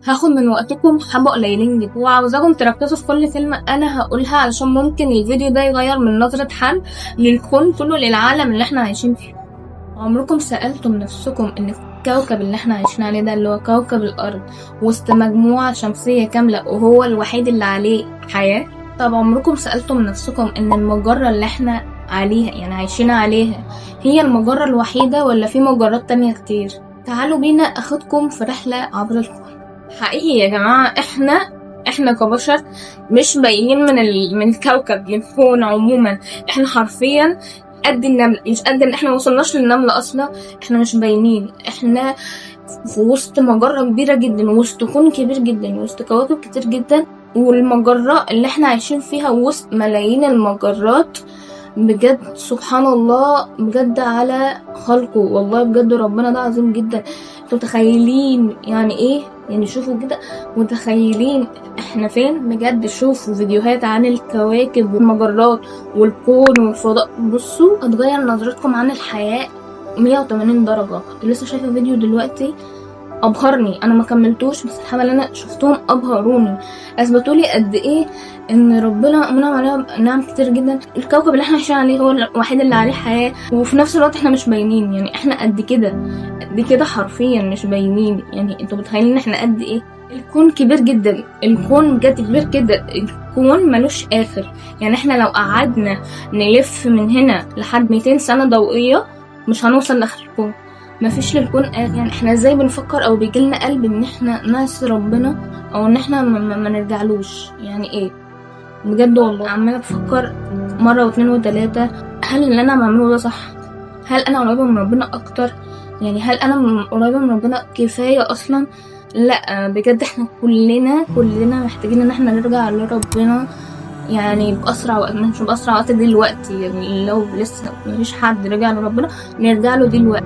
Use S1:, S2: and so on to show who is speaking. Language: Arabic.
S1: هاخد من وقتكم حبة قليلين جدا، وعاوزاكم تركزوا في كل كلمة انا هقولها علشان ممكن الفيديو ده يغير من نظرة حد للكون كله، للعالم اللي احنا عايشين فيه. عمركم سألتم نفسكم ان الكوكب اللي احنا عايشين عليه ده اللي هو كوكب الارض وسط مجموعة شمسية كاملة وهو الوحيد اللي عليه حياة؟ طب عمركم سألتم نفسكم ان المجرة اللي احنا عليها يعني عايشين عليها هي المجرة الوحيدة ولا في مجرات تانية كتير؟ تعالوا بينا اخدكم في رحلة عبر الكون. حقيقي يا جماعة احنا كبشر مش باينين من الكوكب للكون عموما. احنا حرفيا قد النملة، مش قد ان احنا موصلناش للنملة اصلا. احنا مش باينين، احنا في وسط مجرة كبيرة جدا، وسط كون كبير جدا، وسط كواكب كتير جدا، والمجرة اللي احنا عايشين فيها وسط ملايين المجرات. بجد سبحان الله، بجد على خلقه، والله بجد ربنا ده عظيم جدا. انتوا متخيلين يعني ايه؟ يعني شوفوا كده، متخيلين احنا فين بجد؟ شوفوا فيديوهات عن الكواكب والمجرات والكون والفضاء، بصوا هتغير نظرتكم عن الحياة 180 درجة. كنت لسه شايفة فيديو دلوقتي ابهرني، انا ما كملتوش بس الحاجه اللي انا شفتهم ابهروني، اثبتوا لي قد ايه ان ربنا منعم علينا نعم كتير جدا. الكوكب اللي احنا عايشين عليه هو الوحيد اللي عليه حياه، وفي نفس الوقت احنا مش باينين. يعني احنا قد كده حرفيا مش باينين. يعني انتوا متخيلين ان احنا قد ايه؟ الكون كبير جدا، الكون بجد كبير جدا، الكون ملوش اخر. يعني احنا لو قعدنا نلف من هنا لحد 200 سنه ضوئيه مش هنوصل لاخر الكون. مفيش للكون يعني احنا ازاي بنفكر او بيجيلنا قلب ان احنا نعصي ربنا او ان احنا ما نرجعلوش؟ يعني ايه بجد؟ والله عماله بفكر مره واثنين وثلاثه، هل اللي انا بعمله ده صح؟ هل انا قريبه من ربنا اكتر؟ يعني هل انا قريبه من ربنا كفايه اصلا؟ لا بجد احنا كلنا محتاجين ان احنا نرجع لربنا، يعني باسرع وقت. مش باسرع وقت دلوقتي، يعني لو لسه مفيش حد رجع لربنا نرجع له دلوقتي.